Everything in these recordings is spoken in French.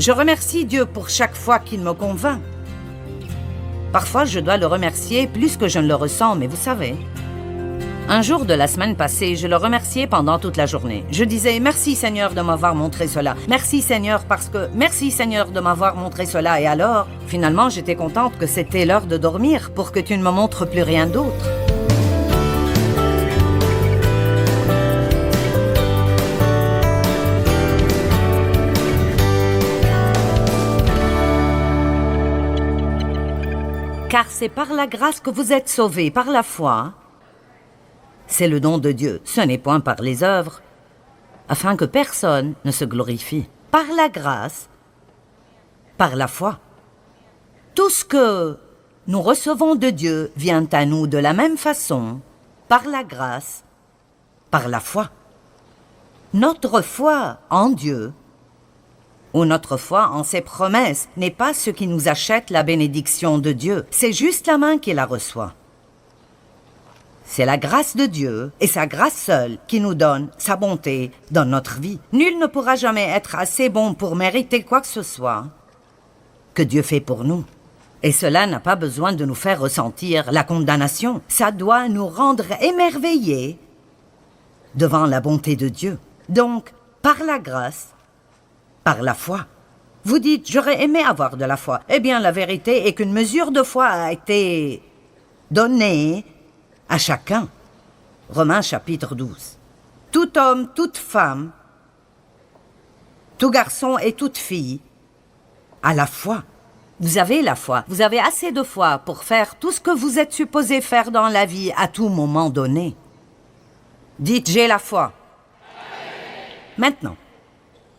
Je remercie Dieu pour chaque fois qu'il me convainc. Parfois, je dois le remercier plus que je ne le ressens, mais vous savez. Un jour de la semaine passée, je le remerciais pendant toute la journée. Je disais « Merci Seigneur de m'avoir montré cela. Merci Seigneur parce que... Merci Seigneur de m'avoir montré cela. » Et alors, finalement, j'étais contente que c'était l'heure de dormir pour que tu ne me montres plus rien d'autre. Car c'est par la grâce que vous êtes sauvés, par la foi. C'est le don de Dieu, ce n'est point par les œuvres, afin que personne ne se glorifie. Par la grâce, par la foi. Tout ce que nous recevons de Dieu vient à nous de la même façon, par la grâce, par la foi. Notre foi en Dieu, ou notre foi en ses promesses, n'est pas ce qui nous achète la bénédiction de Dieu. C'est juste la main qui la reçoit. C'est la grâce de Dieu, et sa grâce seule, qui nous donne sa bonté dans notre vie. Nul ne pourra jamais être assez bon pour mériter quoi que ce soit que Dieu fait pour nous. Et cela n'a pas besoin de nous faire ressentir la condamnation. Ça doit nous rendre émerveillés devant la bonté de Dieu. Donc, par la grâce, par la foi. Vous dites, j'aurais aimé avoir de la foi. Eh bien, la vérité est qu'une mesure de foi a été donnée à chacun. Romains chapitre 12. Tout homme, toute femme, tout garçon et toute fille a la foi. Vous avez la foi. Vous avez assez de foi pour faire tout ce que vous êtes supposé faire dans la vie à tout moment donné. Dites, j'ai la foi. Maintenant,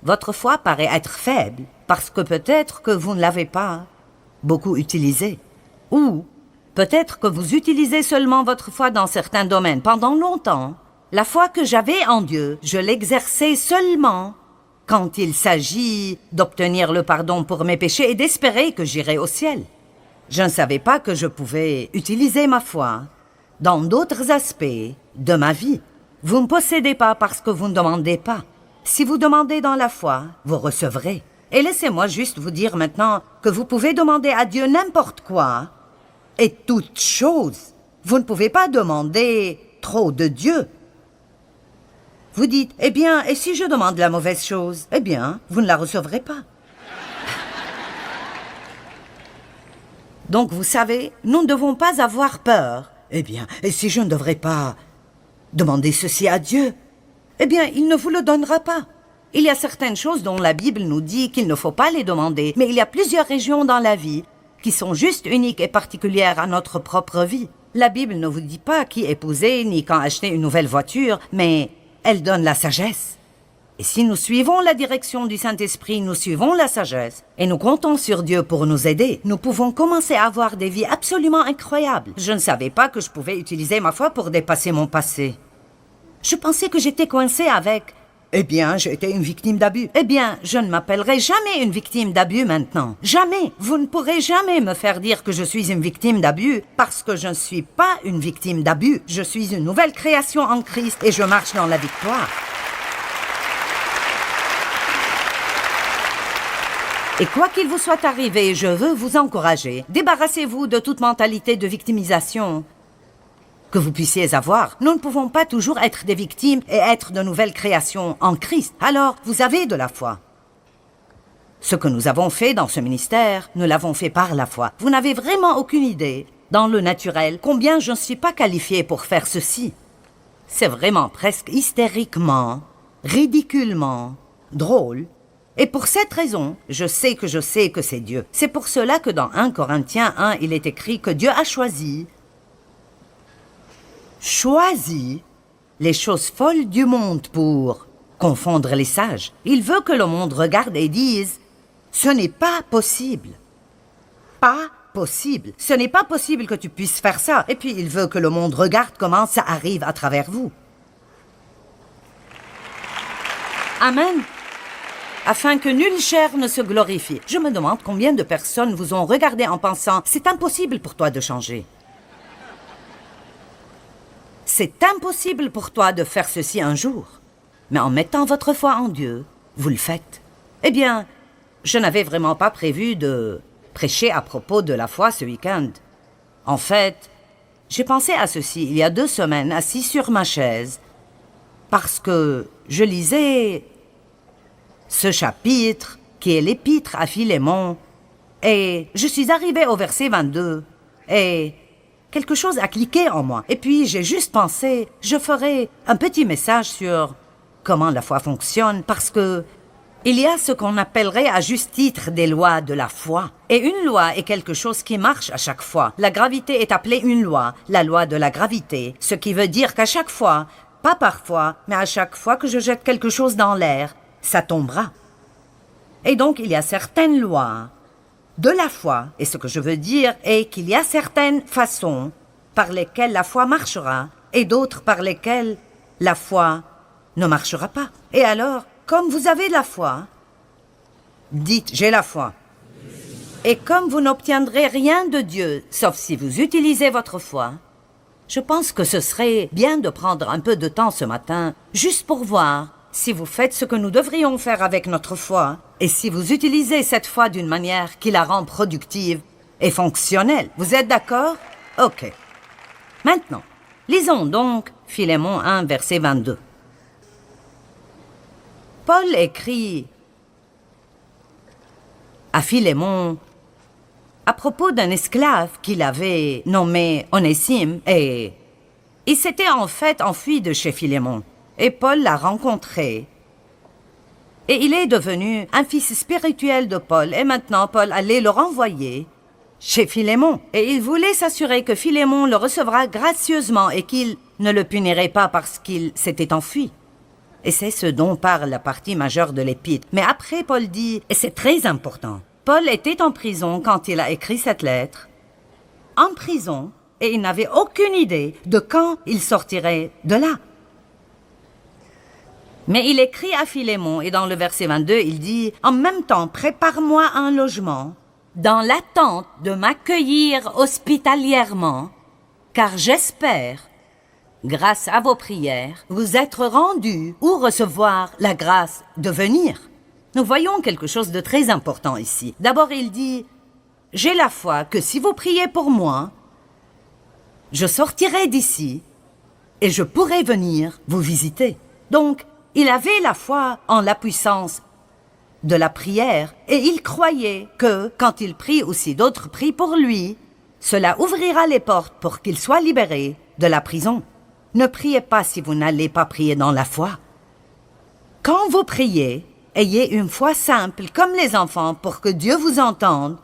votre foi paraît être faible parce que peut-être que vous ne l'avez pas beaucoup utilisée. Ou peut-être que vous utilisez seulement votre foi dans certains domaines. Pendant longtemps, la foi que j'avais en Dieu, je l'exerçais seulement quand il s'agit d'obtenir le pardon pour mes péchés et d'espérer que j'irai au ciel. Je ne savais pas que je pouvais utiliser ma foi dans d'autres aspects de ma vie. Vous ne possédez pas parce que vous ne demandez pas. Si vous demandez dans la foi, vous recevrez. Et laissez-moi juste vous dire maintenant que vous pouvez demander à Dieu n'importe quoi et toute chose. Vous ne pouvez pas demander trop de Dieu. Vous dites, eh bien, et si je demande la mauvaise chose? Eh bien, vous ne la recevrez pas. Donc, vous savez, nous ne devons pas avoir peur. Eh bien, et si je ne devrais pas demander ceci à Dieu? Eh bien, il ne vous le donnera pas. Il y a certaines choses dont la Bible nous dit qu'il ne faut pas les demander, mais il y a plusieurs régions dans la vie qui sont juste uniques et particulières à notre propre vie. La Bible ne vous dit pas qui épouser ni quand acheter une nouvelle voiture, mais elle donne la sagesse. Et si nous suivons la direction du Saint-Esprit, nous suivons la sagesse, et nous comptons sur Dieu pour nous aider, nous pouvons commencer à avoir des vies absolument incroyables. Je ne savais pas que je pouvais utiliser ma foi pour dépasser mon passé. Je pensais que j'étais coincée avec... Eh bien, j'ai été une victime d'abus. Eh bien, je ne m'appellerai jamais une victime d'abus maintenant. Jamais. Vous ne pourrez jamais me faire dire que je suis une victime d'abus parce que je ne suis pas une victime d'abus. Je suis une nouvelle création en Christ et je marche dans la victoire. Et quoi qu'il vous soit arrivé, je veux vous encourager. Débarrassez-vous de toute mentalité de victimisation que vous puissiez avoir. Nous ne pouvons pas toujours être des victimes et être de nouvelles créations en Christ. Alors, vous avez de la foi. Ce que nous avons fait dans ce ministère, nous l'avons fait par la foi. Vous n'avez vraiment aucune idée, dans le naturel, combien je ne suis pas qualifiée pour faire ceci. C'est vraiment presque hystériquement, ridiculement, drôle. Et pour cette raison, je sais que c'est Dieu. C'est pour cela que dans 1 Corinthiens 1, il est écrit que Dieu a choisi les choses folles du monde pour confondre les sages. Il veut que le monde regarde et dise « Ce n'est pas possible. Pas possible. Ce n'est pas possible que tu puisses faire ça. » Et puis il veut que le monde regarde comment ça arrive à travers vous. Amen. Afin que nulle chair ne se glorifie. Je me demande combien de personnes vous ont regardé en pensant « C'est impossible pour toi de changer. » C'est impossible pour toi de faire ceci un jour. Mais en mettant votre foi en Dieu, vous le faites. Eh bien, je n'avais vraiment pas prévu de prêcher à propos de la foi ce week-end. En fait, j'ai pensé à ceci il y a 2 semaines, assis sur ma chaise, parce que je lisais ce chapitre qui est l'épître à Philémon, et je suis arrivée au verset 22, et quelque chose a cliqué en moi. Et puis j'ai juste pensé, je ferai un petit message sur comment la foi fonctionne, parce que il y a ce qu'on appellerait à juste titre des lois de la foi. Et une loi est quelque chose qui marche à chaque fois. La gravité est appelée une loi, la loi de la gravité, ce qui veut dire qu'à chaque fois, pas parfois, mais à chaque fois que je jette quelque chose dans l'air, ça tombera. Et donc il y a certaines lois de la foi, et ce que je veux dire est qu'il y a certaines façons par lesquelles la foi marchera, et d'autres par lesquelles la foi ne marchera pas. Et alors, comme vous avez la foi, dites « j'ai la foi ». Et comme vous n'obtiendrez rien de Dieu, sauf si vous utilisez votre foi, je pense que ce serait bien de prendre un peu de temps ce matin, juste pour voir si vous faites ce que nous devrions faire avec notre foi, et si vous utilisez cette foi d'une manière qui la rend productive et fonctionnelle. Vous êtes d'accord? Ok. Maintenant, lisons donc Philémon 1, verset 22. Paul écrit à Philémon à propos d'un esclave qu'il avait nommé Onésime, et il s'était en fait enfui de chez Philémon. Et Paul l'a rencontré. Et il est devenu un fils spirituel de Paul. Et maintenant, Paul allait le renvoyer chez Philémon. Et il voulait s'assurer que Philémon le recevra gracieusement et qu'il ne le punirait pas parce qu'il s'était enfui. Et c'est ce dont parle la partie majeure de l'épître. Mais après, Paul dit, et c'est très important, Paul était en prison quand il a écrit cette lettre. En prison, et il n'avait aucune idée de quand il sortirait de là. Mais il écrit à Philémon, et dans le verset 22, il dit « En même temps, prépare-moi un logement, dans l'attente de m'accueillir hospitalièrement, car j'espère, grâce à vos prières, vous être rendu ou recevoir la grâce de venir. » Nous voyons quelque chose de très important ici. D'abord, il dit « J'ai la foi que si vous priez pour moi, je sortirai d'ici et je pourrai venir vous visiter. » Donc, il avait la foi en la puissance de la prière et il croyait que, quand il prie ou si d'autres prient pour lui, cela ouvrira les portes pour qu'il soit libéré de la prison. Ne priez pas si vous n'allez pas prier dans la foi. Quand vous priez, ayez une foi simple comme les enfants pour que Dieu vous entende,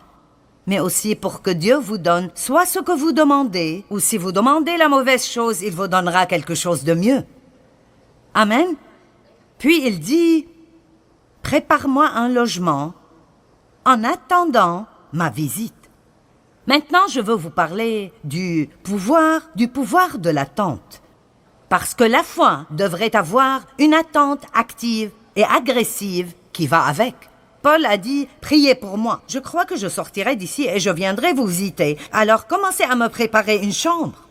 mais aussi pour que Dieu vous donne soit ce que vous demandez, ou si vous demandez la mauvaise chose, il vous donnera quelque chose de mieux. Amen. Puis il dit, « Prépare-moi un logement en attendant ma visite. » Maintenant, je veux vous parler du pouvoir de l'attente. Parce que la foi devrait avoir une attente active et agressive qui va avec. Paul a dit, « Priez pour moi. Je crois que je sortirai d'ici et je viendrai vous visiter. Alors commencez à me préparer une chambre. »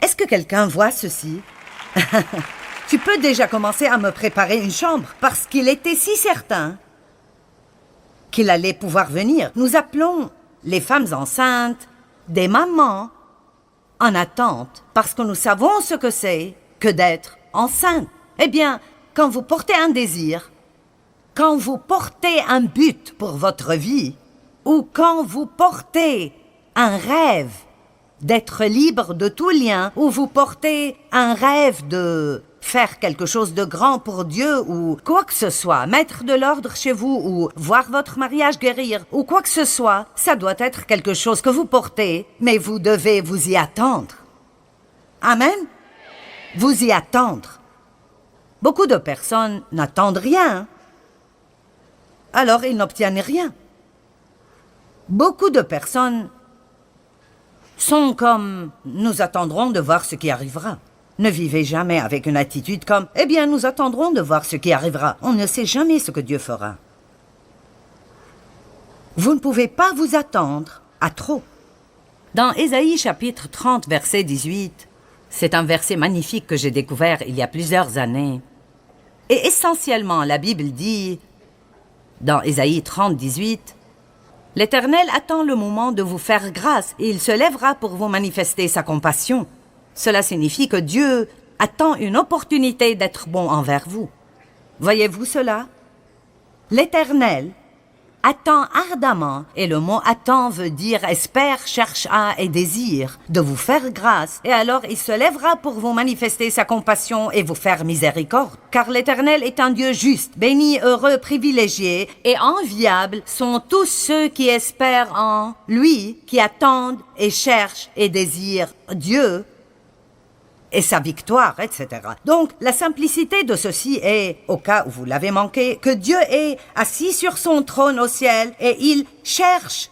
Est-ce que quelqu'un voit ceci? Tu peux déjà commencer à me préparer une chambre parce qu'il était si certain qu'il allait pouvoir venir. Nous appelons les femmes enceintes des mamans en attente parce que nous savons ce que c'est que d'être enceinte. Eh bien, quand vous portez un désir, quand vous portez un but pour votre vie, ou quand vous portez un rêve d'être libre de tout lien, ou vous portez un rêve de faire quelque chose de grand pour Dieu, ou quoi que ce soit, mettre de l'ordre chez vous, ou voir votre mariage guérir, ou quoi que ce soit, ça doit être quelque chose que vous portez, mais vous devez vous y attendre. Amen? Vous y attendre. Beaucoup de personnes n'attendent rien. Alors ils n'obtiennent rien. Beaucoup de personnes sont comme « nous attendrons de voir ce qui arrivera ». Ne vivez jamais avec une attitude comme « eh bien, nous attendrons de voir ce qui arrivera ». On ne sait jamais ce que Dieu fera. Vous ne pouvez pas vous attendre à trop. Dans Ésaïe chapitre 30, verset 18, c'est un verset magnifique que j'ai découvert il y a plusieurs années. Et essentiellement, la Bible dit « Dans Ésaïe 30, 18, « L'Éternel attend le moment de vous faire grâce et il se lèvera pour vous manifester sa compassion. » Cela signifie que Dieu attend une opportunité d'être bon envers vous. Voyez-vous cela? L'Éternel attend ardemment, et le mot attend veut dire espère, cherche à et désire, de vous faire grâce, et alors il se lèvera pour vous manifester sa compassion et vous faire miséricorde. Car l'Éternel est un Dieu juste, béni, heureux, privilégié, et enviable sont tous ceux qui espèrent en lui, qui attendent et cherchent et désirent Dieu et sa victoire, etc. Donc, la simplicité de ceci est, au cas où vous l'avez manqué, que Dieu est assis sur son trône au ciel et il cherche,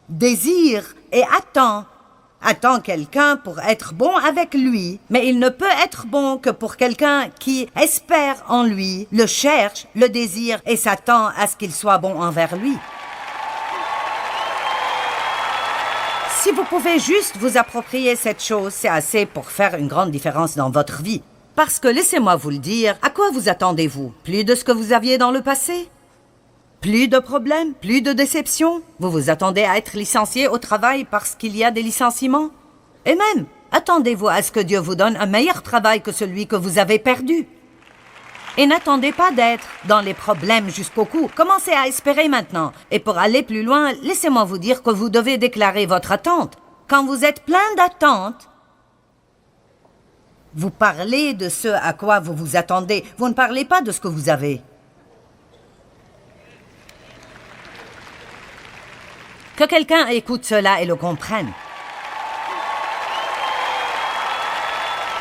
désire et attend quelqu'un pour être bon avec lui, mais il ne peut être bon que pour quelqu'un qui espère en lui, le cherche, le désire et s'attend à ce qu'il soit bon envers lui. Si vous pouvez juste vous approprier cette chose, c'est assez pour faire une grande différence dans votre vie. Parce que, laissez-moi vous le dire, à quoi vous attendez-vous? Plus de ce que vous aviez dans le passé? Plus de problèmes? Plus de déceptions? Vous vous attendez à être licencié au travail parce qu'il y a des licenciements? Et même, attendez-vous à ce que Dieu vous donne un meilleur travail que celui que vous avez perdu? Et n'attendez pas d'être dans les problèmes jusqu'au cou. Commencez à espérer maintenant. Et pour aller plus loin, laissez-moi vous dire que vous devez déclarer votre attente. Quand vous êtes plein d'attentes, vous parlez de ce à quoi vous vous attendez. Vous ne parlez pas de ce que vous avez. Que quelqu'un écoute cela et le comprenne.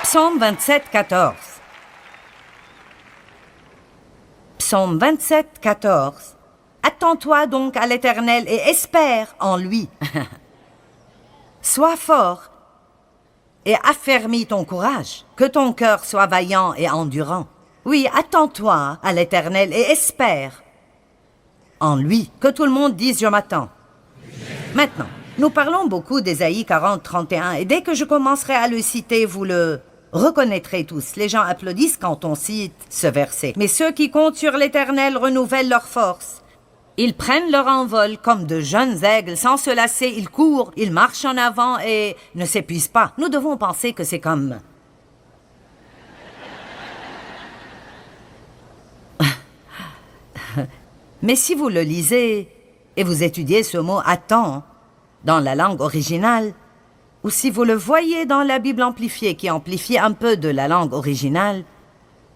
Psaume 27, 14. Psaume 27, 14. Attends-toi donc à l'Éternel et espère en lui. Sois fort et affermis ton courage. Que ton cœur soit vaillant et endurant. Oui, attends-toi à l'Éternel et espère en lui. Que tout le monde dise « Je m'attends ». Maintenant, nous parlons beaucoup d'Ésaïe 40, 31 et dès que je commencerai à le citer, vous le reconnaîtrez tous. Les gens applaudissent quand on cite ce verset. Mais ceux qui comptent sur l'Éternel renouvellent leur force. Ils prennent leur envol comme de jeunes aigles. Sans se lasser, ils courent, ils marchent en avant et ne s'épuisent pas. Nous devons penser que c'est comme... Mais si vous le lisez et vous étudiez ce mot « attend » dans la langue originale, ou si vous le voyez dans la Bible amplifiée qui amplifie un peu de la langue originale,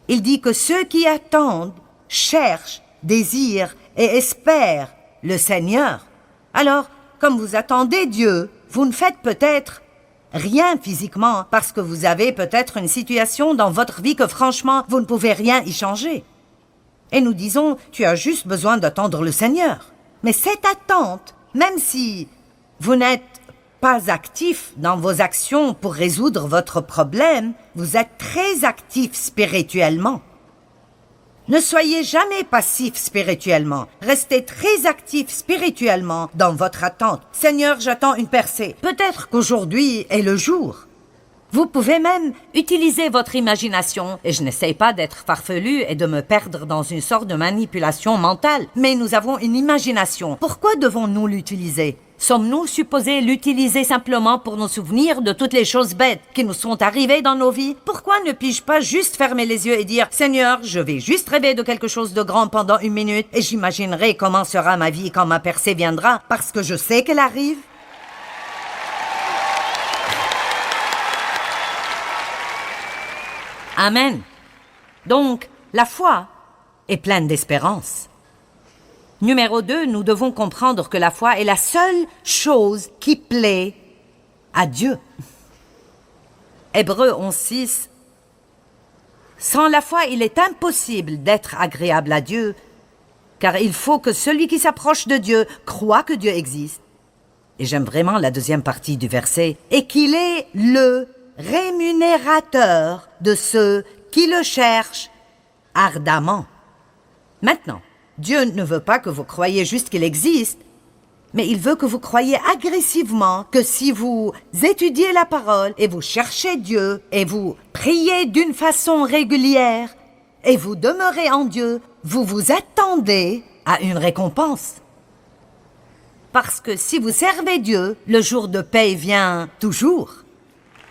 il dit que ceux qui attendent, cherchent, désirent et espèrent le Seigneur. Alors, comme vous attendez Dieu, vous ne faites peut-être rien physiquement parce que vous avez peut-être une situation dans votre vie que franchement, vous ne pouvez rien y changer. Et nous disons, tu as juste besoin d'attendre le Seigneur. Mais cette attente, même si vous n'êtes pas actif dans vos actions pour résoudre votre problème, vous êtes très actif spirituellement. Ne soyez jamais passif spirituellement. Restez très actif spirituellement dans votre attente. Seigneur, j'attends une percée. Peut-être qu'aujourd'hui est le jour. Vous pouvez même utiliser votre imagination, et je n'essaie pas d'être farfelu et de me perdre dans une sorte de manipulation mentale, mais nous avons une imagination. Pourquoi devons-nous l'utiliser? Sommes-nous supposés l'utiliser simplement pour nous souvenir de toutes les choses bêtes qui nous sont arrivées dans nos vies? Pourquoi ne puis-je pas juste fermer les yeux et dire « Seigneur, je vais juste rêver de quelque chose de grand pendant 1 minute et j'imaginerai comment sera ma vie quand ma percée viendra parce que je sais qu'elle arrive ?» Amen. Donc, la foi est pleine d'espérance. Numéro 2, nous devons comprendre que la foi est la seule chose qui plaît à Dieu. Hébreux 11:6. Sans la foi, il est impossible d'être agréable à Dieu, car il faut que celui qui s'approche de Dieu croit que Dieu existe. Et j'aime vraiment la deuxième partie du verset. Et qu'il est le rémunérateur de ceux qui le cherchent ardemment. Maintenant, Dieu ne veut pas que vous croyiez juste qu'il existe, mais il veut que vous croyiez agressivement que si vous étudiez la parole et vous cherchez Dieu et vous priez d'une façon régulière et vous demeurez en Dieu, vous vous attendez a une récompense. Parce que si vous servez Dieu, le jour de paye vient toujours.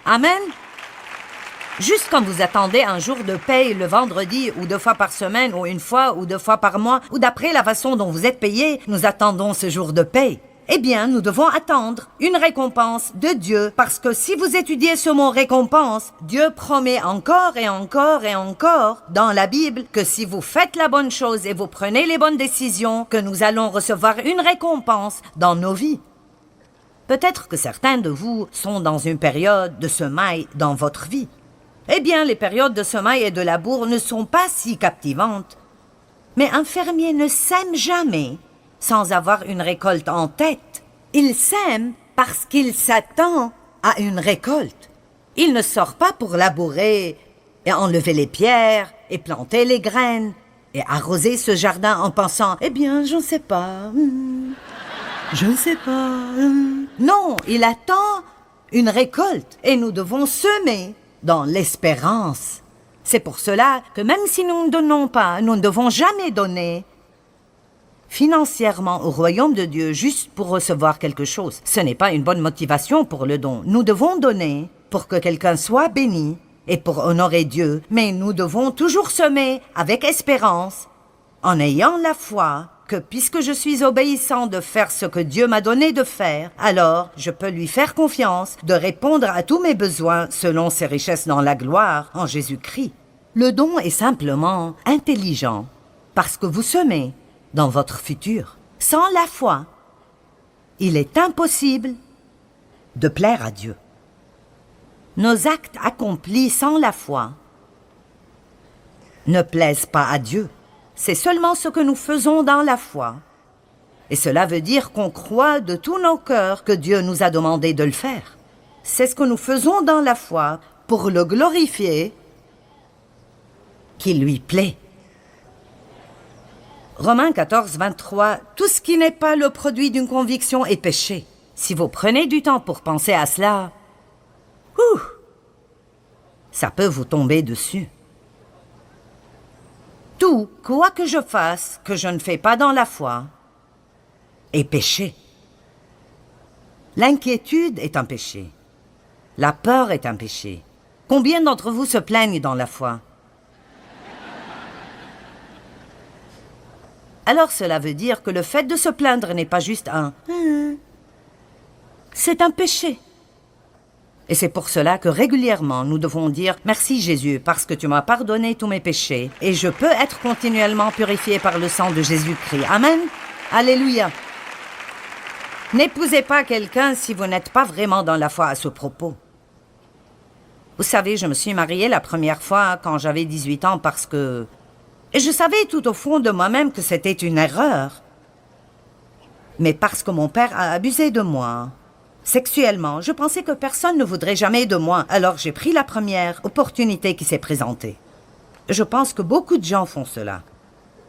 Amen. Juste comme vous attendez un jour de paye le vendredi ou 2 fois par semaine ou 1 fois ou 2 fois par mois ou d'après la façon dont vous êtes payé, nous attendons ce jour de paye. Eh bien, nous devons attendre une récompense de Dieu parce que si vous étudiez ce mot récompense, Dieu promet encore et encore et encore dans la Bible que si vous faites la bonne chose et vous prenez les bonnes décisions, que nous allons recevoir une récompense dans nos vies. Peut-être que certains de vous sont dans une période de semaille dans votre vie. Eh bien, les périodes de semaille et de labour ne sont pas si captivantes. Mais un fermier ne sème jamais sans avoir une récolte en tête. Il sème parce qu'il s'attend à une récolte. Il ne sort pas pour labourer et enlever les pierres et planter les graines et arroser ce jardin en pensant « Eh bien, je ne sais pas, je ne sais pas. » Non, il attend une récolte et nous devons semer dans l'espérance. C'est pour cela que même si nous ne donnons pas, nous ne devons jamais donner financièrement au royaume de Dieu juste pour recevoir quelque chose. Ce n'est pas une bonne motivation pour le don. Nous devons donner pour que quelqu'un soit béni et pour honorer Dieu, mais nous devons toujours semer avec espérance, en ayant la foi que puisque je suis obéissant de faire ce que Dieu m'a donné de faire, alors je peux lui faire confiance de répondre à tous mes besoins selon ses richesses dans la gloire en Jésus-Christ. Le don est simplement intelligent parce que vous semez dans votre futur. Sans la foi, il est impossible de plaire à Dieu. Nos actes accomplis sans la foi ne plaisent pas à Dieu. C'est seulement ce que nous faisons dans la foi. Et cela veut dire qu'on croit de tout nos cœurs que Dieu nous a demandé de le faire. C'est ce que nous faisons dans la foi pour le glorifier, qui lui plaît. Romains 14, 23, « Tout ce qui n'est pas le produit d'une conviction est péché. » Si vous prenez du temps pour penser à cela, ça peut vous tomber dessus. Tout, quoi que je fasse, que je ne fais pas dans la foi, est péché. L'inquiétude est un péché. La peur est un péché. Combien d'entre vous se plaignent dans la foi? Alors cela veut dire que le fait de se plaindre n'est pas juste un « c'est un péché ». Et c'est pour cela que régulièrement nous devons dire « Merci Jésus, parce que tu m'as pardonné tous mes péchés et je peux être continuellement purifié par le sang de Jésus-Christ. » Amen. Alléluia. N'épousez pas quelqu'un si vous n'êtes pas vraiment dans la foi à ce propos. Vous savez, je me suis mariée la première fois quand j'avais 18 ans parce que... Et je savais tout au fond de moi-même que c'était une erreur. Mais parce que mon père a abusé de moi, sexuellement, je pensais que personne ne voudrait jamais de moi. Alors j'ai pris la première opportunité qui s'est présentée. Je pense que beaucoup de gens font cela.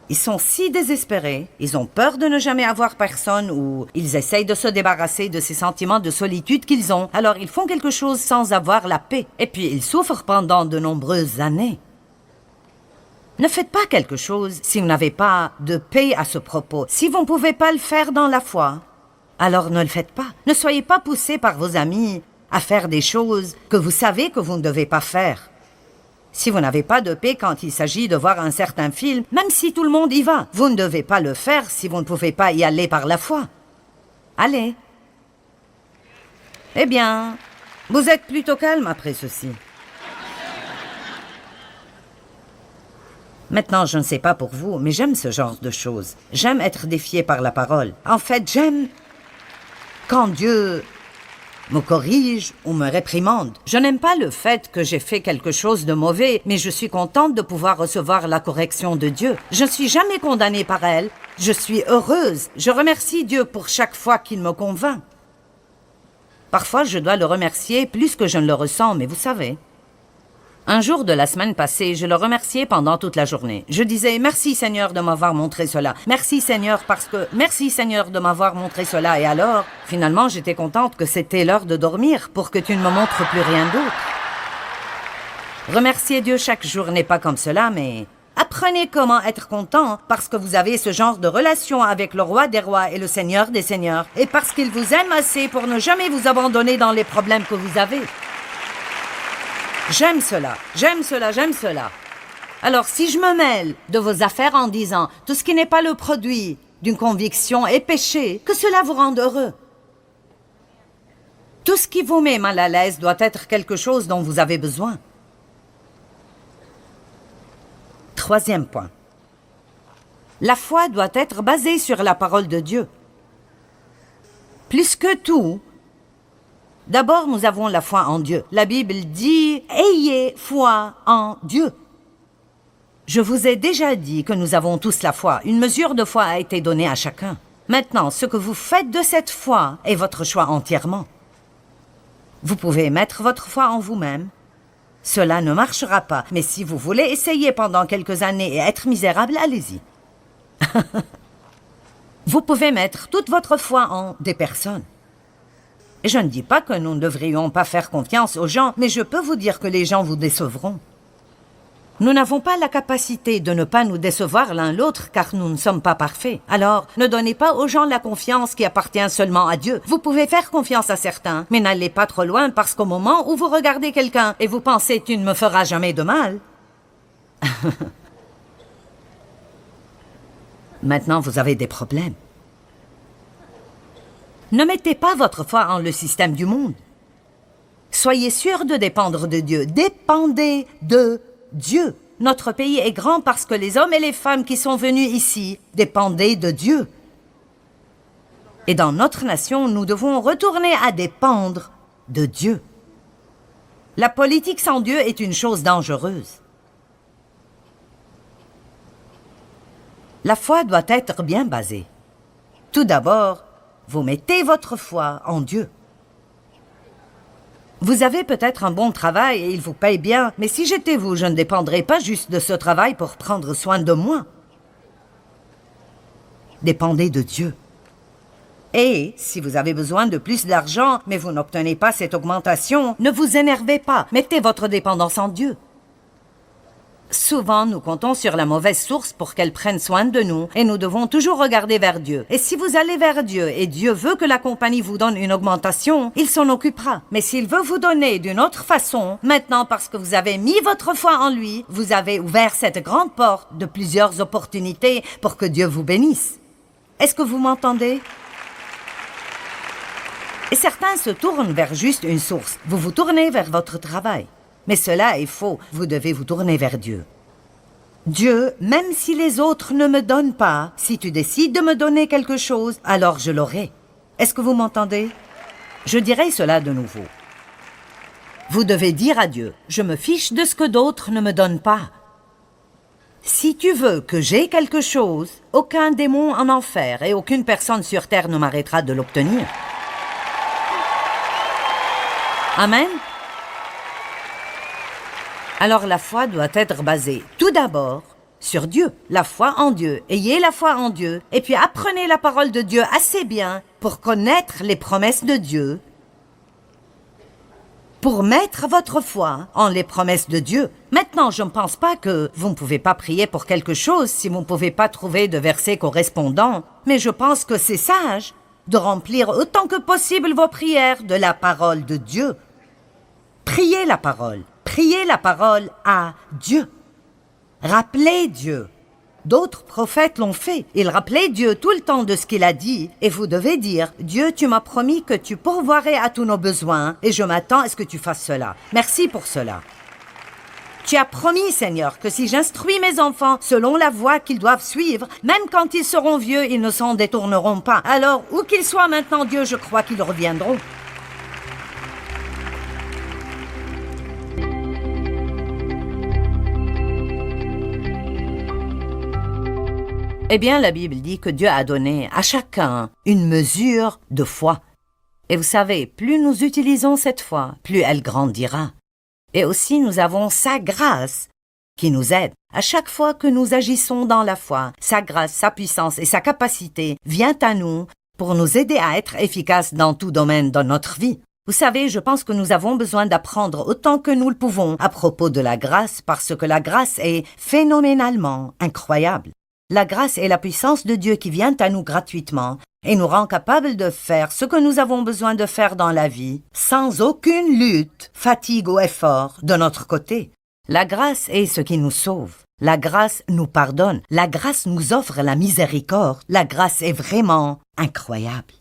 Ils sont si désespérés, ils ont peur de ne jamais avoir personne ou ils essayent de se débarrasser de ces sentiments de solitude qu'ils ont. Alors ils font quelque chose sans avoir la paix. Et puis ils souffrent pendant de nombreuses années. Ne faites pas quelque chose si vous n'avez pas de paix à ce propos. Si vous ne pouvez pas le faire dans la foi, alors ne le faites pas. Ne soyez pas poussés par vos amis à faire des choses que vous savez que vous ne devez pas faire. Si vous n'avez pas de paix quand il s'agit de voir un certain film, même si tout le monde y va, vous ne devez pas le faire si vous ne pouvez pas y aller par la foi. Allez. Eh bien, vous êtes plutôt calme après ceci. Maintenant, je ne sais pas pour vous, mais j'aime ce genre de choses. J'aime être défié par la parole. En fait, j'aime quand Dieu me corrige ou me réprimande. Je n'aime pas le fait que j'ai fait quelque chose de mauvais, mais je suis contente de pouvoir recevoir la correction de Dieu. Je ne suis jamais condamnée par elle. Je suis heureuse. Je remercie Dieu pour chaque fois qu'il me convainc. Parfois, je dois le remercier plus que je ne le ressens, mais vous savez... Un jour de la semaine passée, je le remerciais pendant toute la journée. Je disais « Merci Seigneur de m'avoir montré cela. Merci Seigneur parce que... Merci Seigneur de m'avoir montré cela. » Et alors, finalement, j'étais contente que c'était l'heure de dormir pour que tu ne me montres plus rien d'autre. Remercier Dieu chaque jour n'est pas comme cela, mais Apprenez comment être content parce que vous avez ce genre de relation avec le roi des rois et le seigneur des seigneurs et parce qu'il vous aime assez pour ne jamais vous abandonner dans les problèmes que vous avez. J'aime cela, j'aime cela, j'aime cela. Alors si je me mêle de vos affaires en disant tout ce qui n'est pas le produit d'une conviction est péché, que cela vous rende heureux. Tout ce qui vous met mal à l'aise doit être quelque chose dont vous avez besoin. Troisième point. La foi doit être basée sur la parole de Dieu. Plus que tout, d'abord nous avons la foi en Dieu. La Bible dit « Ayez foi en Dieu ». Je vous ai déjà dit que nous avons tous la foi. Une mesure de foi a été donnée à chacun. Maintenant, ce que vous faites de cette foi est votre choix entièrement. Vous pouvez mettre votre foi en vous-même. Cela ne marchera pas, mais si vous voulez essayer pendant quelques années et être misérable, allez-y. Vous pouvez mettre toute votre foi en des personnes. Et je ne dis pas que nous ne devrions pas faire confiance aux gens, mais je peux vous dire que les gens vous décevront. Nous n'avons pas la capacité de ne pas nous décevoir l'un l'autre car nous ne sommes pas parfaits. Alors, ne donnez pas aux gens la confiance qui appartient seulement à Dieu. Vous pouvez faire confiance à certains, mais n'allez pas trop loin parce qu'au moment où vous regardez quelqu'un et vous pensez « tu ne me feras jamais de mal », maintenant vous avez des problèmes. Ne mettez pas votre foi en le système du monde. Soyez sûr de dépendre de Dieu. Dépendez de Dieu. Notre pays est grand parce que les hommes et les femmes qui sont venus ici dépendaient de Dieu. Et dans notre nation, nous devons retourner à dépendre de Dieu. La politique sans Dieu est une chose dangereuse. La foi doit être bien basée. Tout d'abord, vous mettez votre foi en Dieu. Vous avez peut-être un bon travail et il vous paye bien, mais si j'étais vous, je ne dépendrais pas juste de ce travail pour prendre soin de moi. Dépendez de Dieu. Et si vous avez besoin de plus d'argent, mais vous n'obtenez pas cette augmentation, ne vous énervez pas, mettez votre dépendance en Dieu. Souvent, nous comptons sur la mauvaise source pour qu'elle prenne soin de nous et nous devons toujours regarder vers Dieu. Et si vous allez vers Dieu et Dieu veut que la compagnie vous donne une augmentation, il s'en occupera. Mais s'il veut vous donner d'une autre façon, maintenant parce que vous avez mis votre foi en lui, vous avez ouvert cette grande porte de plusieurs opportunités pour que Dieu vous bénisse. Est-ce que vous m'entendez? Et certains se tournent vers juste une source. Vous vous tournez vers votre travail. Mais cela est faux. Vous devez vous tourner vers Dieu. Dieu, même si les autres ne me donnent pas, si tu décides de me donner quelque chose, alors je l'aurai. Est-ce que vous m'entendez? Je dirai cela de nouveau. Vous devez dire à Dieu, je me fiche de ce que d'autres ne me donnent pas. Si tu veux que j'aie quelque chose, aucun démon en enfer et aucune personne sur terre ne m'arrêtera de l'obtenir. Amen. Alors la foi doit être basée tout d'abord sur Dieu, la foi en Dieu. Ayez la foi en Dieu et puis apprenez la parole de Dieu assez bien pour connaître les promesses de Dieu, pour mettre votre foi en les promesses de Dieu. Maintenant, je ne pense pas que vous ne pouvez pas prier pour quelque chose si vous ne pouvez pas trouver de versets correspondants, mais je pense que c'est sage de remplir autant que possible vos prières de la parole de Dieu. Priez la parole. Priez la parole à Dieu. Rappelez Dieu. D'autres prophètes l'ont fait. Ils rappelaient Dieu tout le temps de ce qu'il a dit. Et vous devez dire, Dieu, tu m'as promis que tu pourvoirais à tous nos besoins et je m'attends à ce que tu fasses cela. Merci pour cela. Tu as promis, Seigneur, que si j'instruis mes enfants selon la voie qu'ils doivent suivre, même quand ils seront vieux, ils ne s'en détourneront pas. Alors, où qu'ils soient maintenant, Dieu, je crois qu'ils reviendront. Eh bien, la Bible dit que Dieu a donné à chacun une mesure de foi. Et vous savez, plus nous utilisons cette foi, plus elle grandira. Et aussi, nous avons sa grâce qui nous aide. À chaque fois que nous agissons dans la foi, sa grâce, sa puissance et sa capacité viennent à nous pour nous aider à être efficaces dans tout domaine de notre vie. Vous savez, je pense que nous avons besoin d'apprendre autant que nous le pouvons à propos de la grâce parce que la grâce est phénoménalement incroyable. La grâce est la puissance de Dieu qui vient à nous gratuitement et nous rend capables de faire ce que nous avons besoin de faire dans la vie sans aucune lutte, fatigue ou effort de notre côté. La grâce est ce qui nous sauve. La grâce nous pardonne. La grâce nous offre la miséricorde. La grâce est vraiment incroyable.